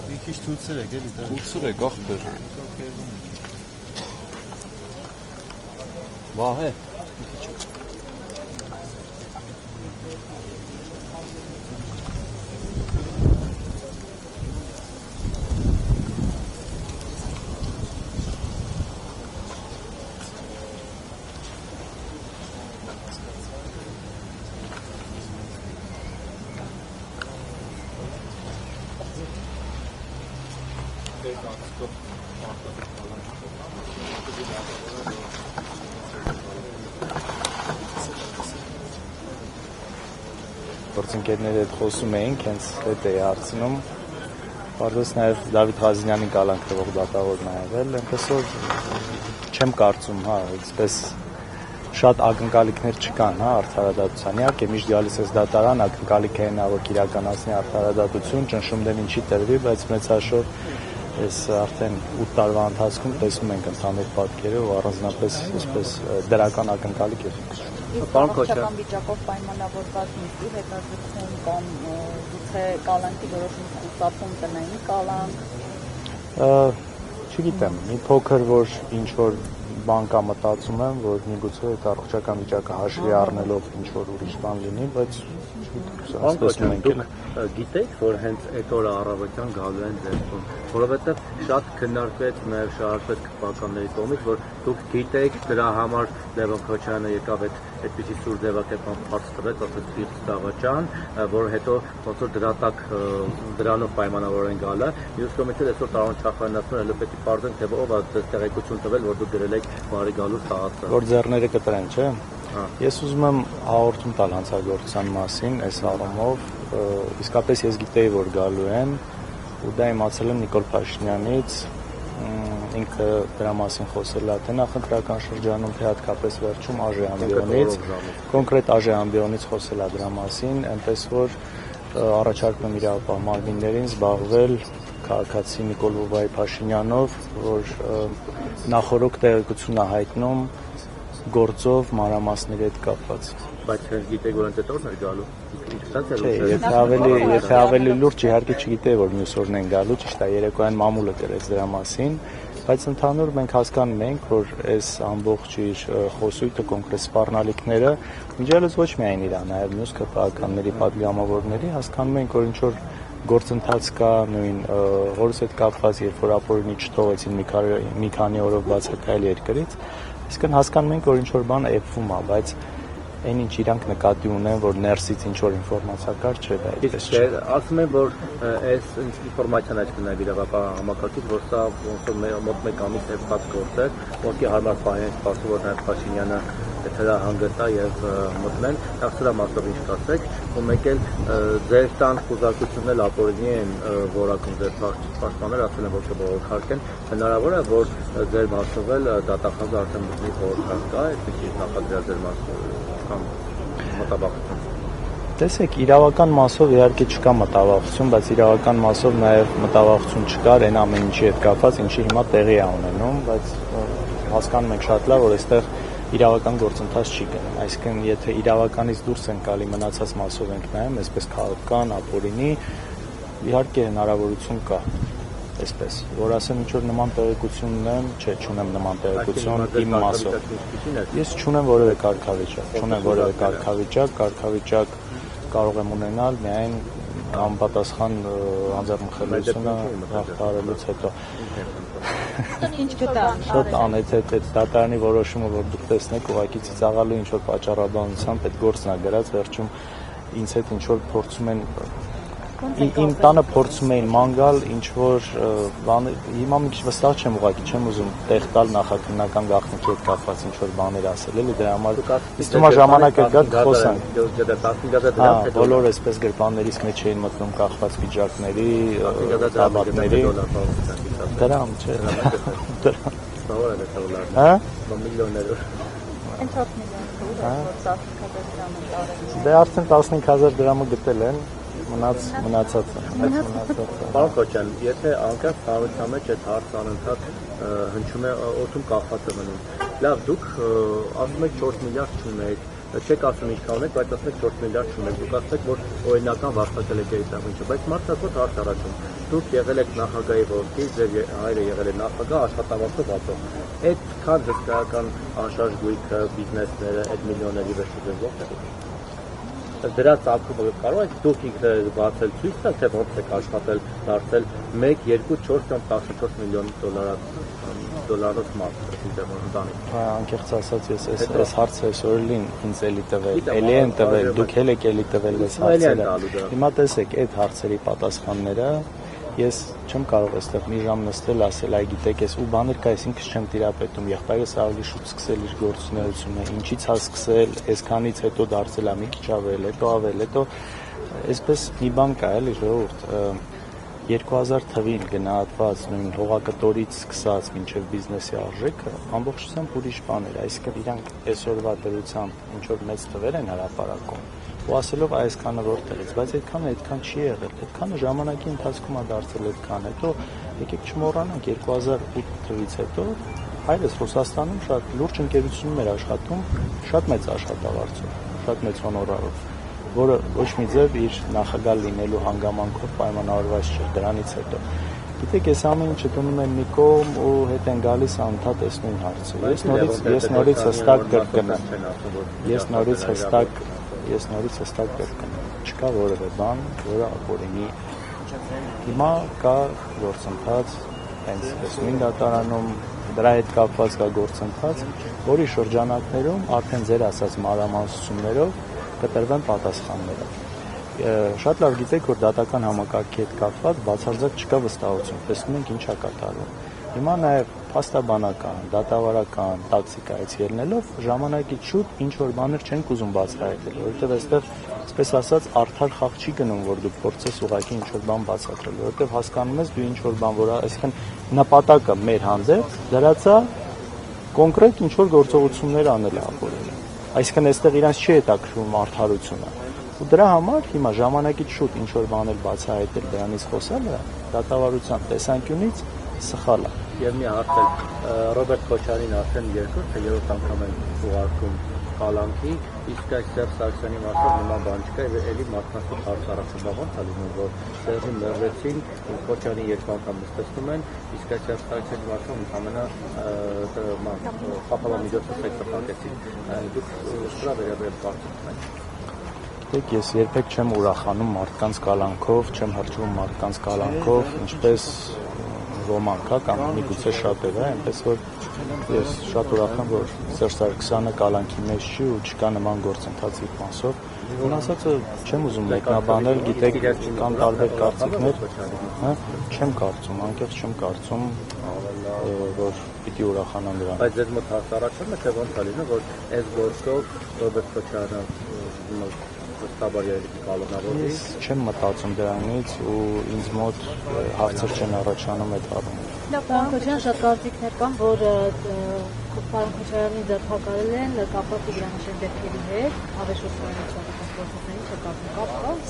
Bir kişi tutsana gel bir tane. Tutsana kahper. Vahe. Գործընկերների հետ խոսում էինք, հենց հետ էի հարցնում, պարզես նաև Դավիթ Ղազինյանի կալանք տվող դատավորն է եղել, այնպես որ չեմ կարծում, այսպես շատ ակնկալիքներ չկան, արդարադատության, իհարկե միշտ գալիս ես դատարան, ակնկալիք էին որ իրականացնի արդարադատություն, ճնշումներ ինչի տրվի, բայց մեծ հաշվով ես արդեն 8 տարվա ընթացքում տեսնում ենք ընդհանուր պատկերը ու առանձնապես այսպես դրական ակնկալիք է։ Պարոն Քոչարյան, վիճակով պայմանավորված նիստի հետաձգում կամ գուցե կալանքի որոշում խուսափում տնային կալանք։ Չգիտեմ, մի փոքր որ ինչ որ բան կա մտածում եմ, որ միգուցե այդ առողջական վիճակը հաշվի առնելով ինչ որ ուրիշ բան լինի, բայց Անկոչան, դուք գիտեք, որ հենց այդ օրը առավոտյան գալու են ձերքում, որովհետև շատ քննարկվեց մեր շարժվեց քպականների կողմից, որ դուք գիտեք դրա համար Լևոն Քոչարյանը եկավ այդպիսի սուր ձևակերպման փորձ տվեց, ասած ֆիքս դավաճան, որ հետո ոնց որ դրանով պայմանավոր են գալը, մյուս կողմից այսօր տարան Չախանյանն էլ պետք է պարզեն, թե ով է տեղեկություն տվել, որ դուք գրել եք բարի գալու սահացը։ Որ ձեռները կտրեն, չէ՞։ Ես ուզում եմ հաղորդում տալ հանցագործության մասին այս առումով, իսկապես ես գիտեի, որ գալու են, ու դա իմացել եմ Նիկոլ Փաշինյանից, ինքը դրա մասին խոսել է թե նախընտրական շրջանում, թե հատկապես վերջում Աժե Ամբիոնից, կոնկրետ Աժե Ամբիոնից խոսել է դրա մասին, այնպես որ առաջարկում եմ իրավապահ մարմիններին զբաղվել քաղաքացի Նիկոլ Վովայի Փաշինյանով, որ նախորոք տեղեկություն է հայտնում գործով մանրամասների հետ կապված։ Բայց գիտեք, որ այդ օրն է գալու։ Եթե ավելի լուրջ իհարկե չգիտեի, որ մյուս օրն են գալու, ճիշտ է, երեկոյան մամուլը գրեց դրա մասին, բայց ընդհանուր մենք հասկանում ենք, որ այս ամբողջ իր խոսույթը կոնկրետ սպառնալիքները միջելս ոչ միայն իրա, նաև մյուս քպականների պատգամավորների հասկանում ենք, որ ինչ որ գործընթաց կա նույն որս հետ կապված, երբ որ ապօրինի չթողեցին մի քանի օրով բացակայել երկրից, այսինքն հասկանում ենք, որ ինչ որ բան էփվում է, բայց այն ինչ իրանք նկատի ունեն, որ ներսից ինչ որ ինֆորմացիա կար, չէ, դա այդպես չէ։ Ասում են, որ այս ինֆորմացիան այդ կնա իրավապահ համակարգից, որ սա ոնց որ մոտ 1 ամիս հետված գործ է, որքի հարմար պահեն սպասում, որ նաև Փաշինյանը դա հանգստա եւ մտնեն, դասրա մասով ինչ կասեք, ու մեկ էլ ձեր տան խոզակությունն էլ ապօրինի են որակում ձեր պաշտպանները ասել են, որ կբողոքարկեն, հնարավոր է, որ ձեր մասով էլ դատախազը արդեն մի խորհրդանիշ կա, այդպեսի նախադրյալ ձեր մասով կամ մտաբախություն։ Տեսեք, իրավական մասով իհարկե չկա մտավախություն, բայց իրավական մասով նաև մտավախություն չկար այն ամեն ինչի հետ կապված, ինչի հիմա տեղի է ունենում, բայց հասկանում ենք շատ լավ, որ այստեղ իրավական գործընթաց չի գնում, այսինքն եթե իրավականից դուրս են գալի մնացած մասով ենք նայում, այսպես քաղաքական, ապօրինի, իհարկե հնարավորություն կա, այսպես, որ ասեմ ինչ որ նման տեղեկություն ունեմ, չէ, չունեմ նման տեղեկություն իմ մասով։ Ես չունեմ որևէ կարգավիճակ կարող եմ ունենալ միայն անպատասխան անձեռնմխելիությունը հաղթահարելուց հետո։ Ինչ գտան։ Շատ անհեթեթ է դատարանի որոշումը, որ դուք տեսնեք, ուղղակի ծիծաղալու ինչ որ պատճառաբանությամբ այդ գործն է գրած, վերջում ինձ հետ ինչ որ փորձում են իմ տանը փորձում էին ման գալ ինչ որ բան, հիմա մի քիչ վստահ չեմ, ուղղակի չեմ ուզում տեղ տալ նախաքննական գաղտնիքի հետ կապված ինչ որ բաներ ասել, էլի դրա համար իսկ հիմա ժամանակը գա խոսանք։ Բոլոր այսպես գրպաններից մեջ էին մտնում կախված վիճակների, տաբատների։ Դրամ, չէ։ Հա? Միլիոններ։ Ինչ 7 միլիոն դրամ, դե արդեն 15000 դրամը գտել են, մնացածը։ Պարոն Քոչարյան, եթե անկախ հանրության մեջ այդ հարցը անընդհատ հնչում է օդում կախված է մնում։ Լավ, դուք ասում եք 4 միլիարդ չունեք, չեք ասում ինչքան եք, բայց ասեք 4 միլիարդ չունեք, դուք ասեք, որ օրինական վարձակել եք երիտասարդին, բայց մարդը ասում հարց առաջում, դուք եղել եք նախագահի որդի, ձեր հայրը եղել է նախագահ, աշխատավարձով ածող, այդքան հսկայական անշարժ գույքը, բիզնեսները, այդ միլիոնների վերջը ձեզ ողջ եք։ Դրա ծագումը կարող եք դուք ինքներդ բացել ցույց տալ, թե ոնց եք աշխատել, դարձել 1, 2, 4 կամ 14 միլիոն դոլարով մարդ ընտանիք։ Անկեղծ ասած ես այս հարցը այսօրին ինձ էլի տվել, էլի են տվել, դուք էլ եք էլի տվել այս հարցերը։ Հիմա տեսեք այդ հարցերի պատասխանները ես չեմ կարող այստեղ մի ժամ նստել ասել, այ գիտեք, ես ու բաներ կա, ես ինքս չեմ տիրապետում, եղբայրս ավելի շուտ սկսել իր գործունեությունը, ինչից հա սկսել, այսքանից հետո դարձել է մի քիչ ավել, հետո այսպես մի բան կա էլի ժողովուրդ, 2000 թվին գնահատված նույն հողակտորից սկսած մինչև բիզնեսի արժեքը ամբողջությամբ ուրիշ բան էր, այսինքն իրանք այսօրվա դրությամբ ինչ որ մեծ թվեր են հրապարակում ու ասելով այսքանը որտեղից, բայց այդքան չի եղել, այդքանը ժամանակի ընթացքում է դարձել այդքան, հետո եկեք չմոռանանք 2008 թվից հետո հայրս Ռուսաստանում շատ լուրջ ընկերությունում էր աշխատում, շատ մեծ աշխատավարձով, շատ մեծ հոնորարով, որը ոչ մի ձև իր նախագահ լինելու հանգամանքով պայմանավորված չէր դրանից հետո։ Գիտեք, այս ամեն ինչը դնում են մի կողմ ու հետ են գալիս անդադ այս նույն հարցը։ Ես նորից հստակ կրկնեմ։ Ես նորից հստակ կրկնեմ։ Չկա որևէ բան, որը ապօրինի։ Հիմա կա գործընթաց, հենց այս նույն դատարանում դրա հետ կապված կա գործընթաց, որի շրջանակներում արդեն ձեր ասած մանրամասնություններով կտրվեն պատասխանները։ Շատ լավ գիտեք, որ դատական համակարգի հետ կապված բացարձակ չկա վստահություն, տեսնում ենք ինչա կատարվում։ Հիմա նաև փաստաբանական, դատավարական տակտիկայից ելնելով ժամանակից շուտ ինչ որ բաներ չենք ուզում բացահայտել, որովհետև այստեղ, այսպես ասած, արդար խաղ չի գնում, որ դու փորձես ուղղակի ինչ որ բան բացատրել, որովհետև հասկանում ես դու ինչ որ բան, որ այսինքն նպատակը մեր հանդեպ դրած է կոնկրետ ինչ որ գործողություններ անել ապօրինի։ Այսինքն այստեղ իրանց չի հետաքրքրում արդարությունը։ Ու դրա համար հիմա ժամանակից շուտ ինչ որ բաներ բացահայտել դրանից խոսելը դատավարության տեսանկյունից սխալ է։ Եվ մի հարց Ռոբերտ Քոչարյանին արդեն երկրորդ թե երրորդ անգամ են ուղարկում կալանքի, իսկ այս Սերժ Սարգսյանի մասով նման բան չկա եւ էլի մարդկանց հարց առաջաբան է լինում, որ Սերժին մերվեցին, Քոչարյանին երկու անգամ նստեցնում են, իսկ այս Սերժ Սարգսյանի մասով ընդհանրապես խափավամիջոցը սեկտորակեցին։ Դուք սրա վերաբերյալ կարծիք ունեք։ Գիտեք, ես երբեք չեմ ուրախանում մարդկանց կալանքով, չեմ հրճվում մարդկանց կալանքով, ինչպես ոմանք, կամ միգուցե շատերը, այնպես որ ես շատ ուրախ եմ, որ Սերժ Սարգսյանը կալանքի մեջ չի ու չկա նման գործընթացի մասով։ Ասածը չեմ ուզում մեկնաբանել, գիտեք, կան տարբեր կարծիքներ, չեմ կարծում, անկեղծ չեմ կարծում, որ պիտի ուրախանամ դրան։ Բայց ձեզ մոտ հարց առաջանում է, թե ոնց է լինում, որ այս գործով Ռոբերտ Քոչարյանը Ես չեմ մտածում դրանից ու ինձ մոտ հարցեր չեն առաջանում այդ առումով։ Պարոն Քոչարյան, շատ կարծիքներ կան, որ պարոն Քոչարյանի ձերբակալել են կապված Տիգրանաշեն դեպքերի հետ, հավերժ գործընթացների չկապված։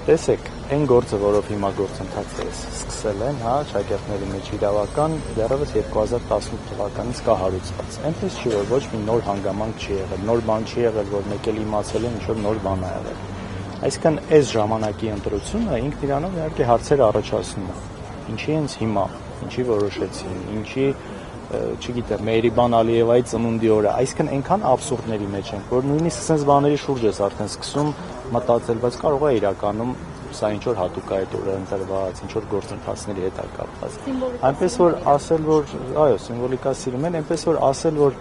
Տեսեք, այն գործը, որով հիմա գործընթացը սկսել են, շակերտների մեջ իրավական, դեռևս 2018 թվականից կա հարուցված։ Այնպես չի, որ ոչ մի նոր հանգամանք չի եղել, նոր բան չի եղել, որ մեկ էլ իմացել են, ինչ-որ նոր բան է եղել։ Այսինքն, այս ժամանակի ընտրությունը ինքն իրանով իհարկե հարցեր առաջացնում է։ Ինչի հենց հիմա, ինչի որոշեցին, ինչի չգիտեմ, Մերիբան Ալիևայի ծնունդի օրը, այսինքն այնքան աբսուրդների մեջ ենք, որ նույնիսկ sense բաների շուրջ ես արդեն սկսում մտածել, բայց կարող է իրականում սա ինչ որ հատուկ է այդ օրը ընտրված, ինչ որ գործընթացների հետ կապված։ Այնպես որ ասել, որ այո, սիմվոլիկա սիրում են, այնպես որ ասել, որ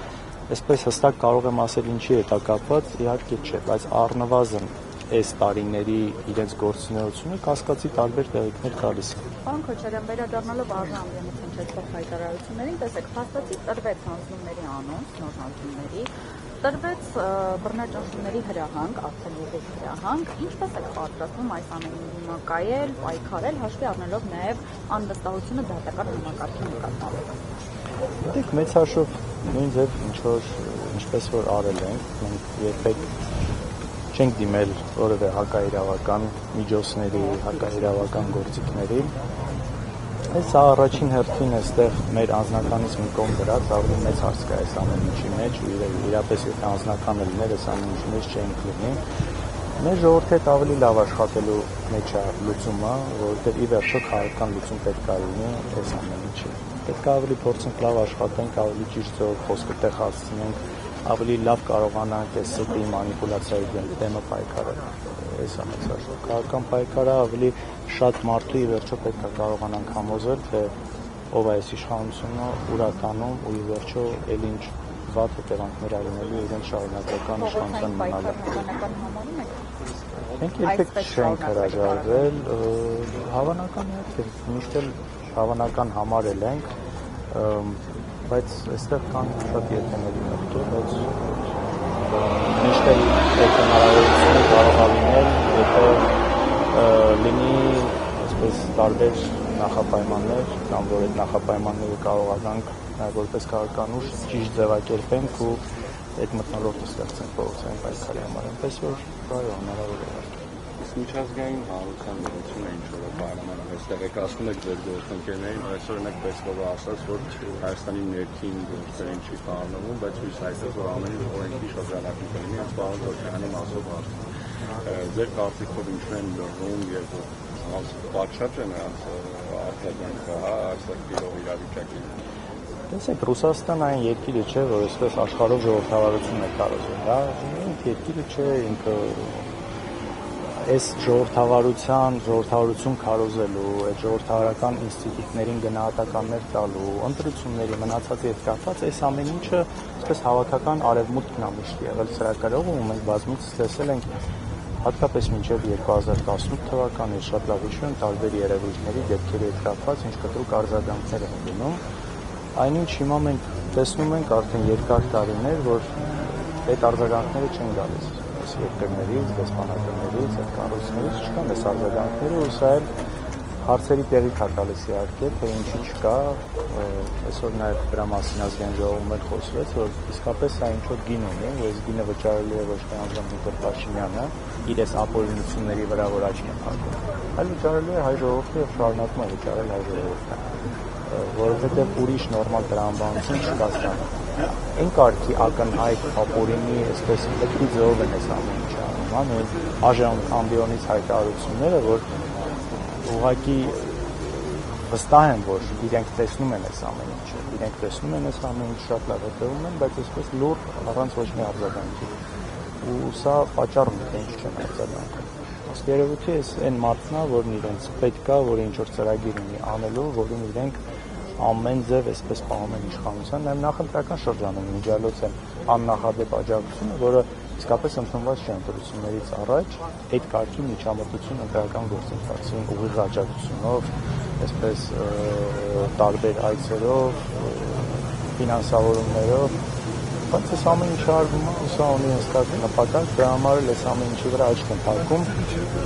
այսպես հստակ կարող եմ ասել ինչի հետ կապված, իհարկե չէ, բայց առնվազն այս տարիների իրենց գործունեությունը կասկածի տարբեր տեղիքներ գալիս է։ Պարոն Քոչարյան, վերադառնալով արժան հնչեցող հայտարարություններին, տեսեք, փաստացի տրվեց հանձնումների անոնց, նոր հանձնումների, տրվեց բռնաճնշումների հրահանգ, արդեն եղեք հրահանգ, ինչպես եք պատրաստվում այս ամենին հիմա կայել, պայքարել, հաշվի առնելով նաև անվստահությունը դատական համակարգի նկատմամբ։ Գիտեք, մեծ հաշվով նույն ձև ինչպես որ արել ենք, մենք երբեք չենք դիմել որևէ հակաիրավական միջոցների, հակաիրավական գործիքների, Այս առաջին հերթին այստեղ մեր անձնականից մի կողմ դրած ավելի մեծ հարց կա այս ամեն ինչի մեջ ու իրապես եթե անձնականը լիներ այս ամեն ինչի մեջ չէինք լինի։ Մեր ժողովրդի հետ ավելի լավ աշխատելու մեջ է լուծումը, որովհետև ի վերջո քաղաքական լուծում պետք է լինի այս ամեն ինչի։ Պետք է ավելի փորձենք լավ աշխատենք, ավելի ճիշտ ձևով խոսքը տեղ հասցնենք, ավելի լավ կարողանանք այս սուտի մանիպուլյացիայի դեմը պայքարել։ Այս է մեծ հաշվով։ Քաղաքական պայքարը ավելի շատ մարդու ի վերջո պետք է կարողանանք համոզել, թե ով է այս իշխանությունը, ուր է տանում ու ի վերջո էլ ինչ վատ հետևանքներ ունենալու իրենց շարունակական իշխանության մնալը։ Մենք երբեք չենք հրաժարվել, հավանական է, թե միշտ էլ հավանական համարել ենք, բայց այստեղ կան շատ երթեների մտքեր, բայց միշտ էլ այդ հնարավորությունը կարող է լինել, եթե լինի այսպես տարբեր նախապայմաններ, կամ որ այդ նախապայմանները կարողանանք որպես քաղաքական ուժ ճիշտ ձևակերպենք ու այդ մթնոլորտը ստեղծենք փողոցային պայքարի համար, այնպես որ այո, հնարավոր է։ Միջազգային հանրության դերությունը ինչ որ պայմանավորված այստեղ եք ասում եք ձեր գործընկերներին, այսօր օրինակ Պեսկովը ասաց, որ Հայաստանի ներքին գործերին չի պահանջվում, բայց հույս հայտնեց, որ ամեն ինչ օրենքի շրջանակում կլինի, հենց պարոն Ռոչյանի մասով ասում։ Ձեր կարծիքով ինչու են լռում եւ պատշաճ է նրանց արձագանքը, այստեղ տիրող իրավիճակին։ Տեսեք, Ռուսաստան այն երկիրը չէ, որ այսպես աշխարհով ժողովրդավարություն է կառուցում, դա երկիրը չէ, ինքը այս ժողովրդավարություն քարոզելու, այդ ժողովրդավարական ինստիտուտներին գնահատականներ տալու, ընտրությունների մնացածի հետ կապված, այս ամեն ինչը այսպես հավաքական արևմուտքն է միշտ եղել սրակարողում ու մենք բազմիցս տեսել ենք հատկապես մինչև 2018 թվականը շատ լավ հիշում եմ տարբեր երևույթների դեպքերի հետ կապված ինչ կտրուկ արձագանքներ են լինում։ Այնինչ հիմա մենք տեսնում ենք արդեն երկար տարիներ, որ այդ արձագանքները չեն գալիս երկրներից, դեսպանատներից, այդ կառույցներից չկան այս արձագանքները ու սա էլ հարցերի տեղիք է տալիս իհարկե, թե ինչի չկա, այսօր նաև դրա մասին ազգային ժողովում էլ խոսվեց, որ իսկապես սա ինչ-որ գին ունի, ու այս գինը վճարելու է ոչ թե անձամբ Նիկոլ Փաշինյանը իր այս ապօրինությունների վրա, որ աչք է փակում, այլ վճարելու է հայ ժողովուրդը եւ շարունակում է վճարել հայ ժողովուրդը, որովհետեւ ուրիշ նորմալ տրամաբանություն չկա ստանում։ Այն կարգի ակնհայտ ապօրինի, այսպես լքի ձևով են այս ամեն ինչը անում, այժմ ամբիոնից հայտարարությունները, որ ուղղակի վստահ եմ, որ իրենք տեսնում են այս ամեն ինչը, իրենք տեսնում են այս ամեն ինչը շատ լավ հետևում են, բայց այսպես լուր առանց ոչ մի արձագանքի։ Ու սա պատճառն է, թե ինչ չեն արձագանքում։ Ըստ երևույթի այս այն մարդն է, որն իրենց պետք է, որ ինչ որ ծրագիր ունի անելու, որին իրենք ամեն ձև այսպես պահում են իշխանության, նաև նախընտրական շրջանում միջալոց են աննախադեպ աջակցությունը, որը իսկապես ընդունված չէ ընտրություններից առաջ, այդ կարգի միջամտություն ընտրական գործընթացին ուղիղ աջակցությունով, այսպես տարբեր այցերով, ֆինանսավորումներով, բայց այս ամեն ինչը արվում է, ու սա ունի հստակ նպատակ, դրա համար էլ այս ամեն ինչի վրա աչք են փակում,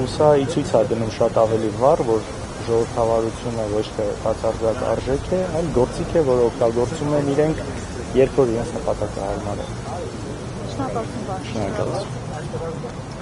ու սա ի ցույց է դնում շատ ավելի վառ, որ ժողովրդավարությունը ոչ թե բացարձակ արժեք է, այլ գործիք է, որ օգտագործում են իրենք, երբ որ իրենց նպատակը հարմար է։ Շնորհակալություն։ Շնորհակալություն։